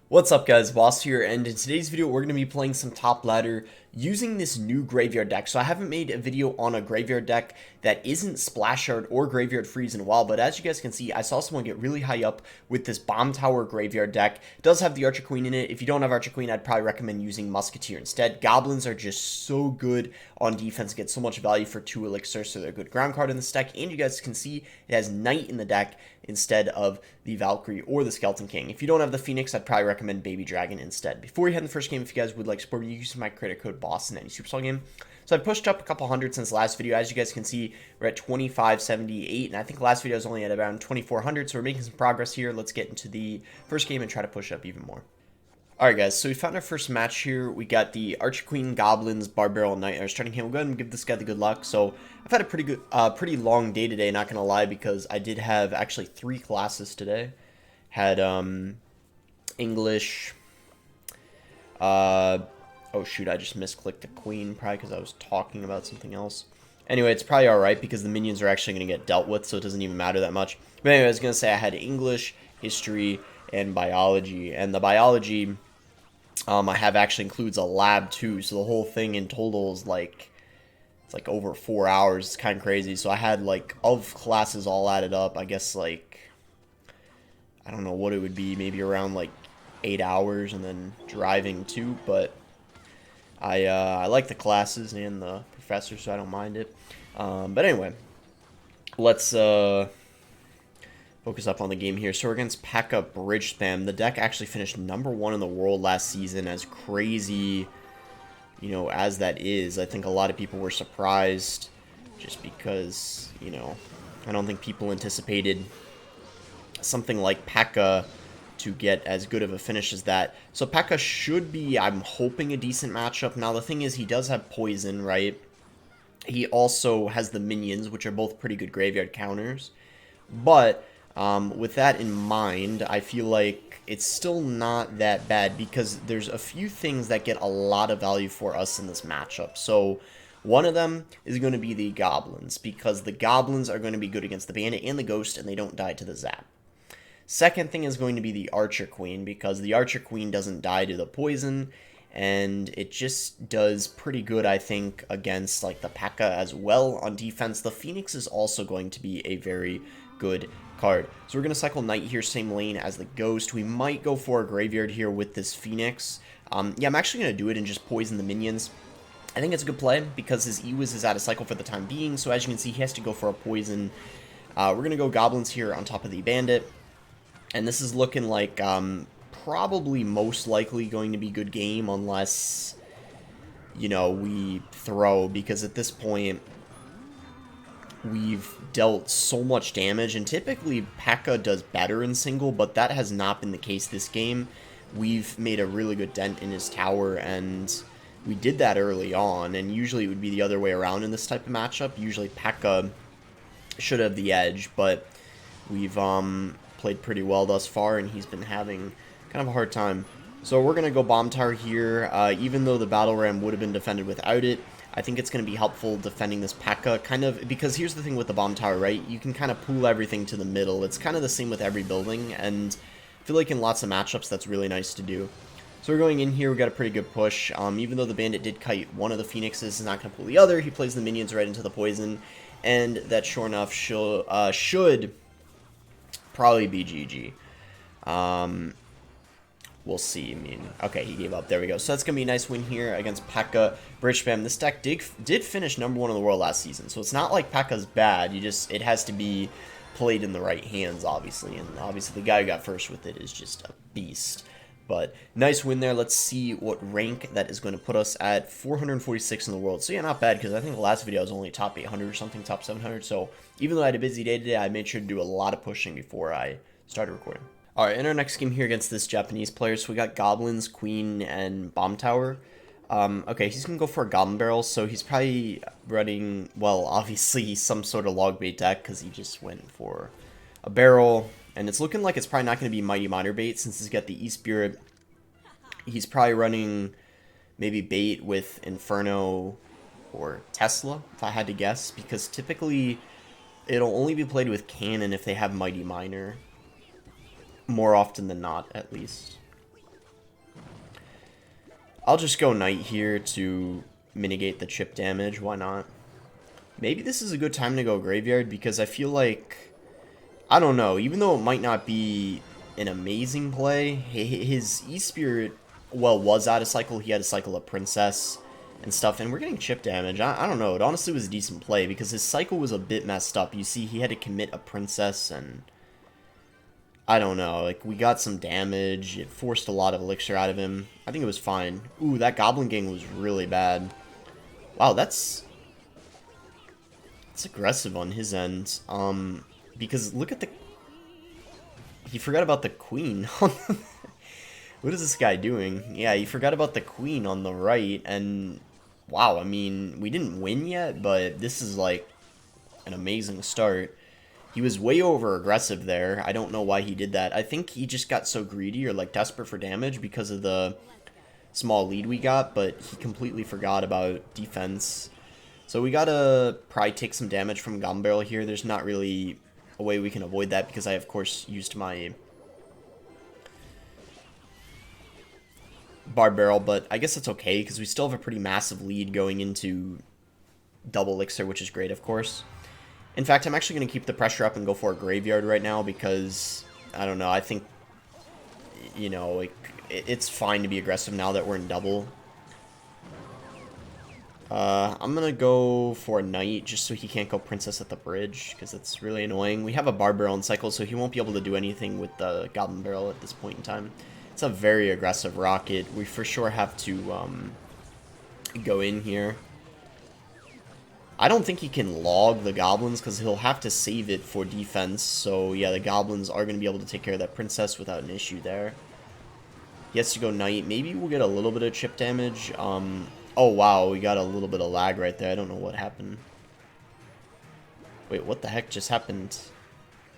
What's up guys, Boss here, and in today's video we're going to be playing some top ladder using this new graveyard deck. So I haven't made a video on a graveyard deck that isn't Splash Yard or Graveyard Freeze in a while, but as you guys can see, I saw someone get really high up with this Bomb Tower graveyard deck. It does have the Archer Queen in it. If you don't have Archer Queen, I'd probably recommend using Musketeer instead. Goblins are just so good on defense, get so much value for 2 Elixir, so they're a good ground card in this deck, and you guys can see it has Knight in the deck instead of the Valkyrie or the Skeleton King. If you don't have the Phoenix, I'd probably recommend Baby Dragon instead. Before we head in the first game, if you guys would like support me, use my credit code BOSS in any Supercell game. So I've pushed up a couple hundred since last video. As you guys can see, we're at 2578, and I think last video was only at around 2400, so we're making some progress here. Let's get into the first game and try to push up even more. Alright guys, so we found our first match here. We got the Archer Queen, Goblins, Barbarrel, Knight. Our starting hand. We'll go ahead and give this guy the good luck. So I've had a pretty long day today, not gonna lie, because I did have actually 3 classes today. Had English. Oh shoot, I just misclicked the Queen, probably because I was talking about something else. Anyway, it's probably alright because the minions are actually gonna get dealt with, so it doesn't even matter that much. But anyway, I was gonna say I had English, History, and Biology, and the Biology. I have actually includes a lab too, so the whole thing in total is like, it's like over 4 hours. It's kind of crazy. So I had like, of classes all added up, I guess like, I don't know what it would be, maybe around like 8 hours, and then driving too, but I like the classes and the professor, so I don't mind it. But anyway, let's focus up on the game here. So we're against Pekka Bridge Spam. The deck actually finished #1 in the world last season. As crazy, you know, as that is, I think a lot of people were surprised just because, you know, I don't think people anticipated something like Pekka to get as good of a finish as that. So Pekka should be, I'm hoping, a decent matchup. Now the thing is, he does have poison, right? He also has the minions, which are both pretty good graveyard counters. But with that in mind, I feel like it's still not that bad because there's a few things that get a lot of value for us in this matchup. So one of them is going to be the Goblins, because the Goblins are going to be good against the Bandit and the Ghost, and they don't die to the Zap. Second thing is going to be the Archer Queen, because the Archer Queen doesn't die to the poison, and it just does pretty good, I think, against like the Pekka as well on defense. The Phoenix is also going to be a very good card. So we're going to cycle Knight here, same lane as the Ghost. We might go for a Graveyard here with this Phoenix. Yeah, I'm actually going to do it and just poison the minions. I think it's a good play because his Ewiz is out of cycle for the time being, so as you can see, he has to go for a poison. We're going to go Goblins here on top of the Bandit. And this is looking like probably most likely going to be good game unless, you know, we throw, because at this point we've dealt so much damage, and typically Pekka does better in single, but that has not been the case this game. We've made a really good dent in his tower, and we did that early on, and usually it would be the other way around in this type of matchup. Usually Pekka should have the edge, but we've played pretty well thus far, and he's been having kind of a hard time. So we're going to go Bomb Tower here. Even though the Battle Ram would have been defended without it, I think it's going to be helpful defending this Pekka, kind of, because here's the thing with the Bomb Tower, right? You can kind of pool everything to the middle. It's kind of the same with every building, and I feel like in lots of matchups that's really nice to do. So we're going in here, we got a pretty good push. Even though the Bandit did kite one of the Phoenixes, he's not going to pull the other. He plays the minions right into the poison, and that sure enough should probably be GG. We'll see. I mean, okay, he gave up. There we go. So that's going to be a nice win here against Pekka Bridge Spam. This deck did finish #1 in the world last season, so it's not like Pekka's bad. It has to be played in the right hands, obviously, and obviously the guy who got first with it is just a beast. But nice win there. Let's see what rank that is going to put us at. 446 in the world. So yeah, not bad, because I think the last video was only top 800 or something, top 700. So even though I had a busy day today, I made sure to do a lot of pushing before I started recording. Alright, in our next game here against this Japanese player, so we got Goblins, Queen, and Bomb Tower. Okay, he's going to go for a Goblin Barrel, so he's probably running, well, obviously some sort of log bait deck, because he just went for a barrel. And it's looking like it's probably not going to be Mighty Miner bait, since he's got the E-Spirit. He's probably running maybe bait with Inferno or Tesla, if I had to guess, because typically it'll only be played with Cannon if they have Mighty Miner. More often than not, at least. I'll just go Knight here to mitigate the chip damage. Why not? Maybe this is a good time to go Graveyard because I feel like, I don't know, even though it might not be an amazing play, his E-Spirit, well, was out of cycle. He had to cycle a Princess and stuff, and we're getting chip damage. I don't know. It honestly was a decent play because his cycle was a bit messed up. You see, he had to commit a Princess, and I don't know. Like, we got some damage. It forced a lot of elixir out of him. I think it was fine. Ooh, that Goblin Gang was really bad. Wow, that's aggressive on his end. Because look at the... He forgot about the Queen. What is this guy doing? Yeah, he forgot about the Queen on the right, and... Wow, I mean, we didn't win yet, but this is, like, an amazing start. He was way over aggressive there. I don't know why he did that. I think he just got so greedy or, like, desperate for damage because of the small lead we got, but he completely forgot about defense. So we gotta probably take some damage from Goblin Barrel here. There's not really a way we can avoid that because I, of course, used my Barb Barrel, but I guess it's okay because we still have a pretty massive lead going into double elixir, which is great, of course. In fact, I'm actually going to keep the pressure up and go for a Graveyard right now because, I don't know, I think, you know, like, it's fine to be aggressive now that we're in double. I'm going to go for a Knight just so he can't go Princess at the bridge because it's really annoying. We have a Barb Barrel in cycle, so he won't be able to do anything with the Goblin Barrel at this point in time. It's a very aggressive rocket. We for sure have to go in here. I don't think he can log the Goblins because he'll have to save it for defense. So yeah, the Goblins are going to be able to take care of that Princess without an issue there. He has to go Knight. Maybe we'll get a little bit of chip damage. Oh wow, we got a little bit of lag right there. I don't know what happened. Wait, what the heck just happened?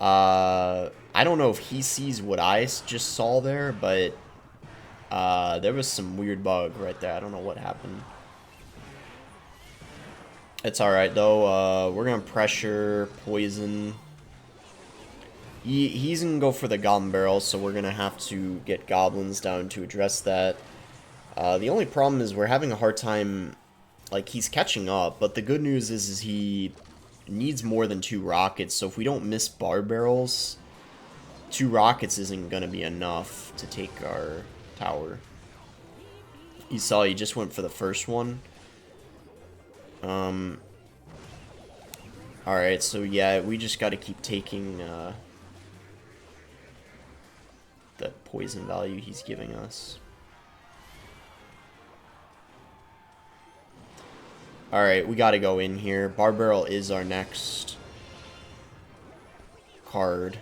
I don't know if he sees what I just saw there, but there was some weird bug right there. I don't know what happened. It's alright, though. We're going to pressure, poison. He's going to go for the Goblin Barrel, so we're going to have to get Goblins down to address that. The only problem is we're having a hard time, like, he's catching up, but the good news is he needs more than 2 rockets, so if we don't miss Barb Barrels, 2 rockets isn't going to be enough to take our tower. You saw he just went for the first one. Alright, so yeah, we just got to keep taking the poison value he's giving us. Alright, we got to go in here. Barb Barrel is our next card.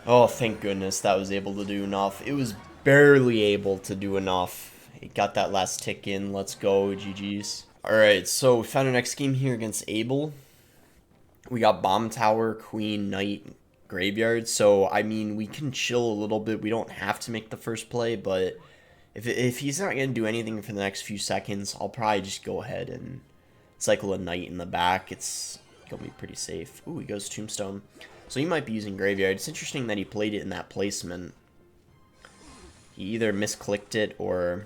Oh, thank goodness that was able to do enough. It was barely able to do enough. It got that last tick in. Let's go, GG's. Alright, so we found our next game here against Abel. We got Bomb Tower, Queen, Knight, Graveyard. So, I mean, we can chill a little bit. We don't have to make the first play, but if he's not going to do anything for the next few seconds, I'll probably just go ahead and cycle a Knight in the back. It's going to be pretty safe. Ooh, he goes Tombstone. So he might be using Graveyard. It's interesting that he played it in that placement. He either misclicked it or,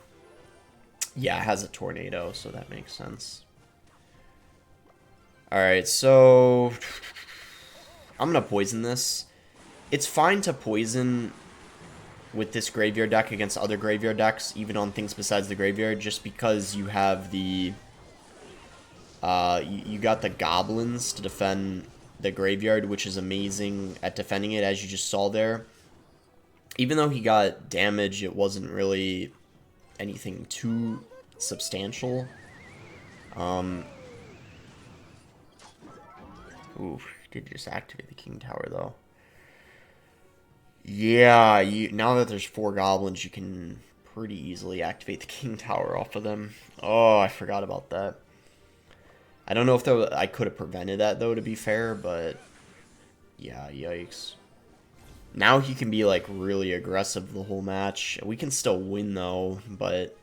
yeah, has a Tornado, so that makes sense. Alright, so I'm going to poison this. It's fine to poison with this Graveyard deck against other Graveyard decks, even on things besides the Graveyard, just because you have the, you got the Goblins to defend the Graveyard, which is amazing at defending it, as you just saw there. Even though he got damage, it wasn't really anything too substantial. Ooh, did just activate the King Tower, though. Yeah, now that there's 4 Goblins, you can pretty easily activate the King Tower off of them. Oh, I forgot about that. I don't know if I could have prevented that, though, to be fair, but yeah, yikes. Now he can be, like, really aggressive the whole match. We can still win, though, but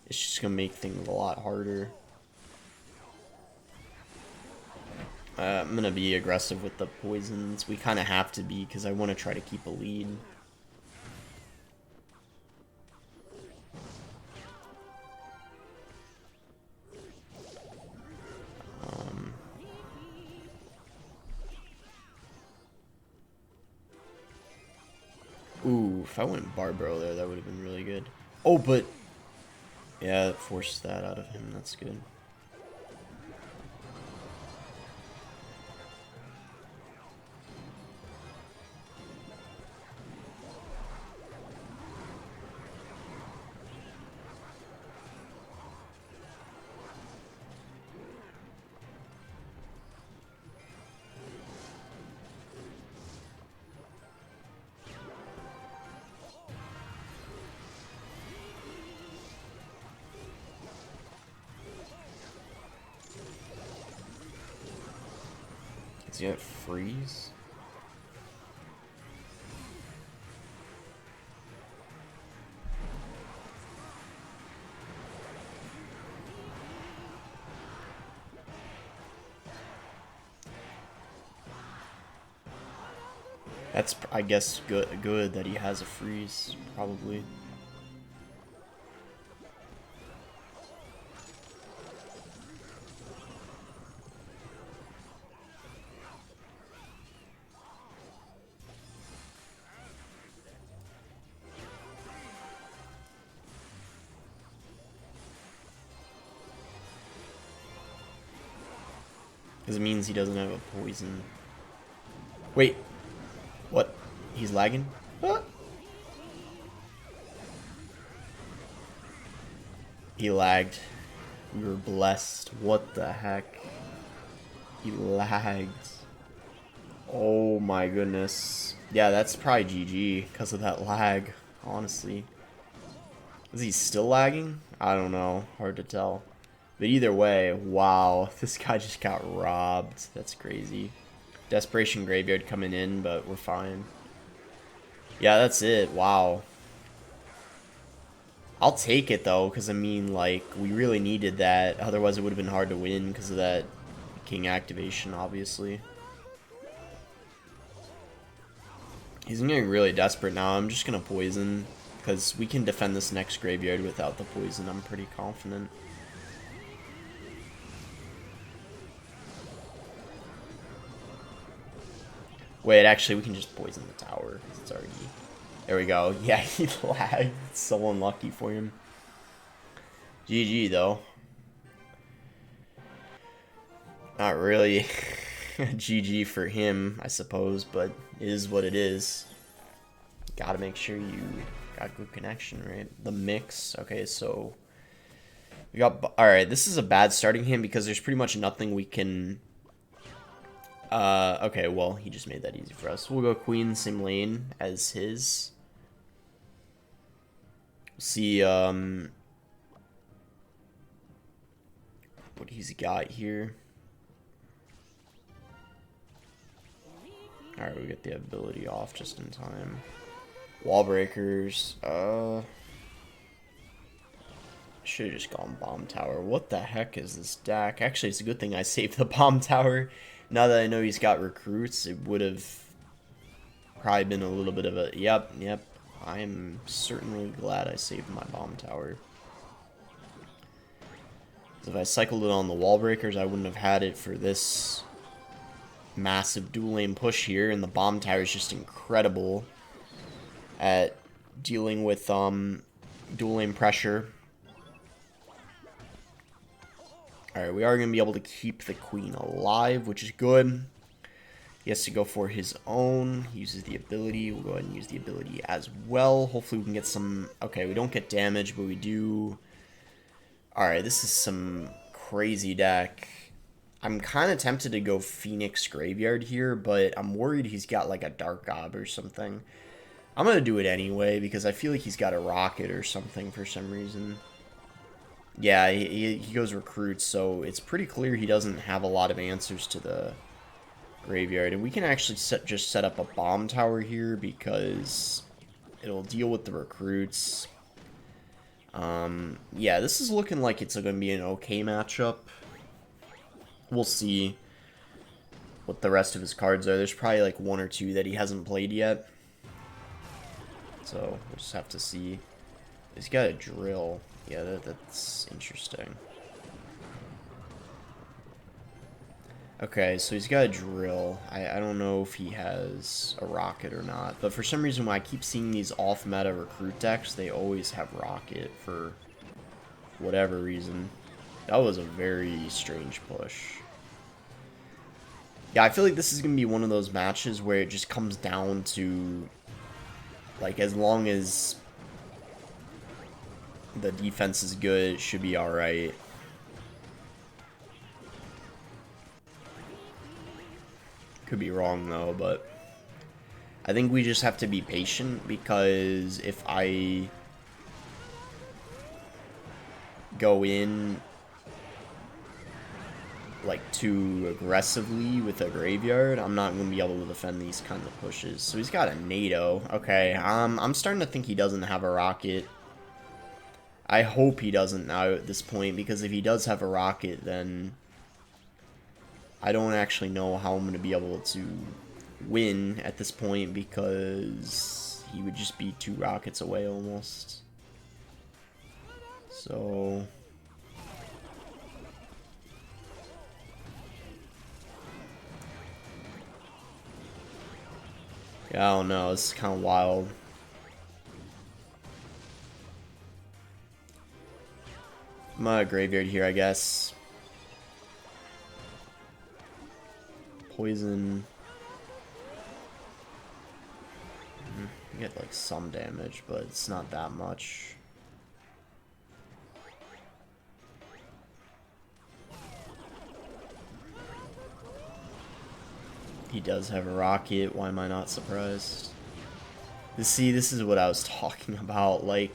it's just going to make things a lot harder. I'm gonna be aggressive with the poisons. We kind of have to be, because I want to try to keep a lead. Ooh, if I went Barbaro there, that would have been really good. Oh, but... yeah, it forced that out of him. That's good. Does he have freeze? That's, I guess, good that he has a freeze, probably. Because it means he doesn't have a poison. Wait. What? He's lagging? What? He lagged. We were blessed. What the heck? He lagged. Oh my goodness. Yeah, that's probably GG because of that lag, honestly. Is he still lagging? I don't know. Hard to tell. But either way, wow. This guy just got robbed. That's crazy. Desperation Graveyard coming in, but we're fine. Yeah, that's it. Wow. I'll take it, though, because, I mean, like, we really needed that. Otherwise, it would have been hard to win because of that King activation, obviously. He's getting really desperate now. I'm just going to poison, because we can defend this next graveyard without the poison. I'm pretty confident. Wait, actually, we can just poison the tower, because it's already... There we go. Yeah, he lagged. It's so unlucky for him. GG, though. Not really GG for him, I suppose, but it is what it is. Gotta make sure you got good connection, right? The mix. Okay, so... we got... Alright, this is a bad starting hand because there's pretty much nothing we can... okay, well, he just made that easy for us. We'll go Queen, same lane as his. See, what he's got here. Alright, we get the ability off just in time. Wall breakers, should have just gone bomb tower. What the heck is this deck? Actually, it's a good thing I saved the bomb tower. Now that I know he's got recruits, it would have probably been a little bit of a... Yep. I'm certainly glad I saved my bomb tower. If I cycled it on the wall breakers, I wouldn't have had it for this massive dual lane push here. And the bomb tower is just incredible at dealing with dual lane pressure. Alright, we are going to be able to keep the queen alive, which is good. He has to go for his own. He uses the ability. We'll go ahead and use the ability as well. Hopefully we can get some... Okay, we don't get damage, but we do... Alright, this is some crazy deck. I'm kind of tempted to go Phoenix Graveyard here, but I'm worried he's got like a Dark Gob or something. I'm going to do it anyway, because I feel like he's got a Rocket or something for some reason. Yeah, he goes recruits, so it's pretty clear he doesn't have a lot of answers to the graveyard. And we can actually just set up a bomb tower here because it'll deal with the recruits. Yeah, this is looking like it's going to be an okay matchup. We'll see. what the rest of his cards are. There's probably like one or two that he hasn't played yet. So we'll just have to see. He's got a drill. Yeah, that's interesting. Okay, so he's got a drill. I don't know if he has a rocket or not. But for some reason, when I keep seeing these off-meta recruit decks, they always have rocket for whatever reason. That was a very strange push. Yeah, I feel like this is going to be one of those matches where it just comes down to, like, as long as the defense is good, it should be alright. Could be wrong, though, but I think we just have to be patient, because if I go in like too aggressively with a graveyard, I'm not going to be able to defend these kinds of pushes. So he's got a NATO. Okay, I'm starting to think he doesn't have a rocket. I hope he doesn't now at this point, because if he does have a rocket, then I don't actually know how I'm going to be able to win at this point, because he would just be 2 rockets away almost. So yeah, I don't know, it's kind of wild. I'm a graveyard here, I guess. Poison. You get like some damage, but it's not that much. He does have a rocket. Why am I not surprised? See, this is what I was talking about. Like,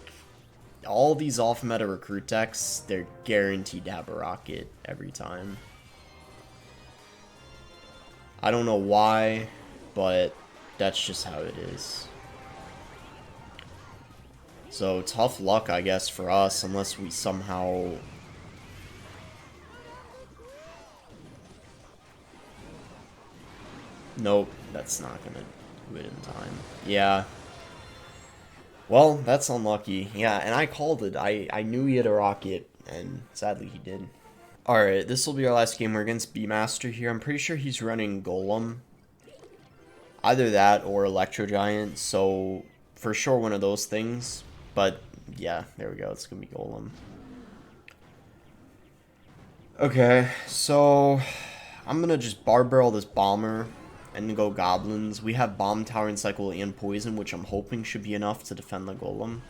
all these off-meta recruit decks, they're guaranteed to have a rocket every time. I don't know why, but that's just how it is. So, tough luck, I guess, for us, unless we somehow... Nope, that's not gonna do it in time. Yeah. Well, that's unlucky. Yeah, and I called it. I knew he had a rocket, and sadly he did. Alright, this will be our last game. We're against B-Master here. I'm pretty sure he's running Golem. Either that or Electro Giant, so for sure one of those things. But yeah, there we go. It's gonna be Golem. Okay, so I'm gonna just bar barrel this Bomber and go Goblins. We have Bomb Tower and Cycle and Poison, which I'm hoping should be enough to defend the Golem.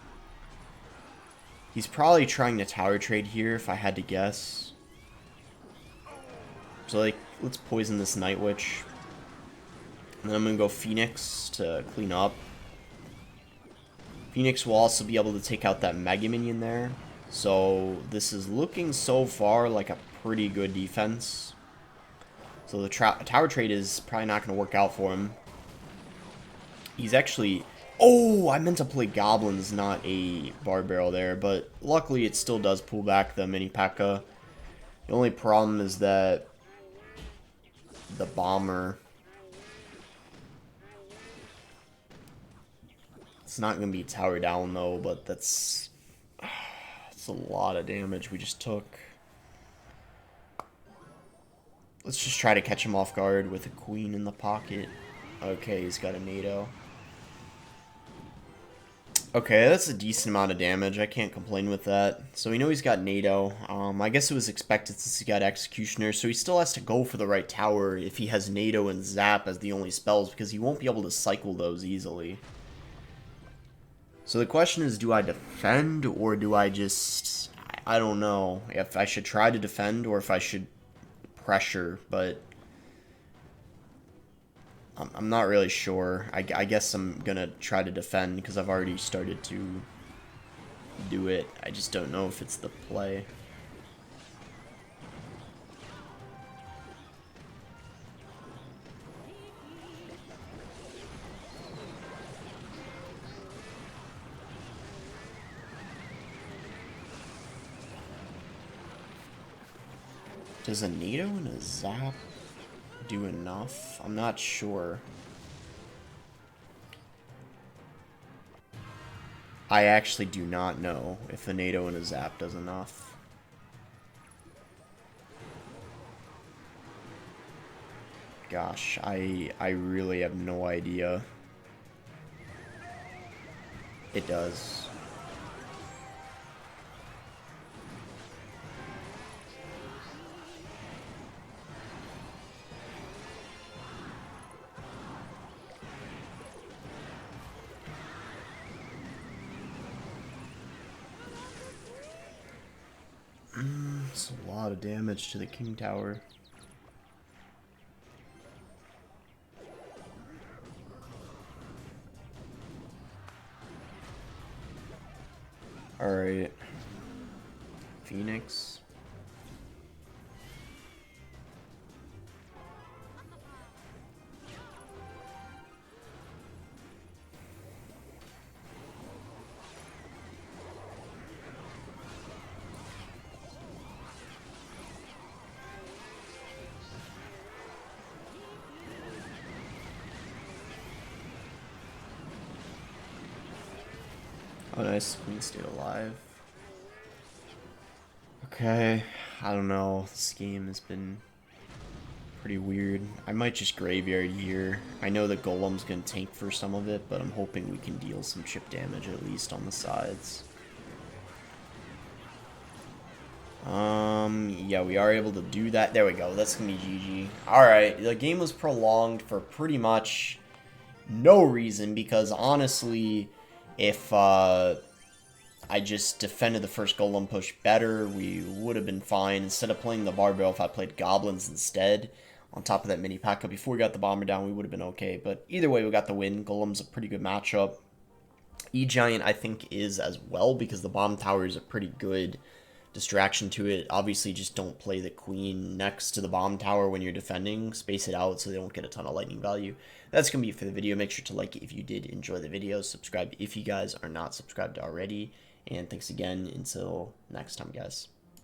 He's probably trying to Tower Trade here, if I had to guess. So, like, let's poison this Night Witch. And then I'm gonna go Phoenix to clean up. Phoenix will also be able to take out that Mega Minion there. So, this is looking so far like a pretty good defense. So the Tower Trade is probably not going to work out for him. He's actually... Oh, I meant to play Goblins, not a Bar Barrel there. But luckily it still does pull back the Mini Pekka. The only problem is that the Bomber... It's not going to be Tower Down though, but that's... It's a lot of damage we just took. Let's just try to catch him off guard with a Queen in the pocket. Okay, he's got a NATO. Okay, that's a decent amount of damage. I can't complain with that. So we know he's got NATO. I guess it was expected since he got Executioner. So he still has to go for the right tower if he has NATO and Zap as the only spells, because he won't be able to cycle those easily. So the question is, do I defend or do I just... I don't know if I should try to defend or if I should pressure, but I'm not really sure. I guess I'm gonna try to defend because I've already started to do it. I just don't know if it's the play. Does a NATO and a Zap do enough? I'm not sure. I actually do not know if a NATO and a Zap does enough. Gosh, I really have no idea. It does. It's a lot of damage to the King Tower. Alright. Phoenix. Oh, nice. Queen stayed alive. Okay. I don't know. This game has been pretty weird. I might just graveyard here. I know the Golem's gonna tank for some of it, but I'm hoping we can deal some chip damage at least on the sides. Yeah, we are able to do that. There we go. That's gonna be GG. Alright, the game was prolonged for pretty much no reason, because honestly, if I just defended the first Golem push better, we would have been fine. Instead of playing the Barbell, if I played Goblins instead, on top of that mini Pekka, before we got the Bomber down, we would have been okay. But either way, we got the win. Golem's a pretty good matchup. E-Giant, I think, is as well, because the Bomb Tower is a pretty good distraction to it. Obviously, just don't play the Queen next to the Bomb Tower when you're defending. Space it out so they don't get a ton of lightning value. That's going to be it for the video. Make sure to like it if you did enjoy the video. Subscribe if you guys are not subscribed already. And thanks again. Until next time, guys.